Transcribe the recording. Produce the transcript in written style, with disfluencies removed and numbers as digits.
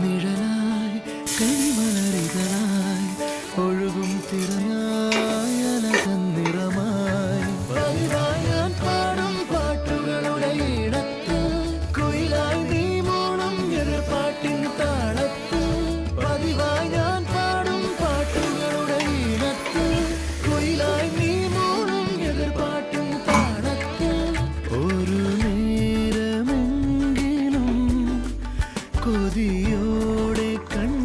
നിഴലായി കൈമലരിതനായി ഒഴുകും തിരനായി അലകൻ നിറമായി പതിവായി ഞാൻ പാടും പാട്ടുകളുടെ ഇടത്ത് കുയിലായി നീ മൂളും എതിർപ്പാട്ടിൻ താളത്ത് പതിവായി ഞാൻ പാടും പാട്ടുകളുടെ ഇടത്ത് കുയിലായി നീ മൂളും എതിർപ്പാട്ടിൻ താളത്ത് ഒരു നേരമെങ്കിലും കൊതിയോടെ കണ്ണു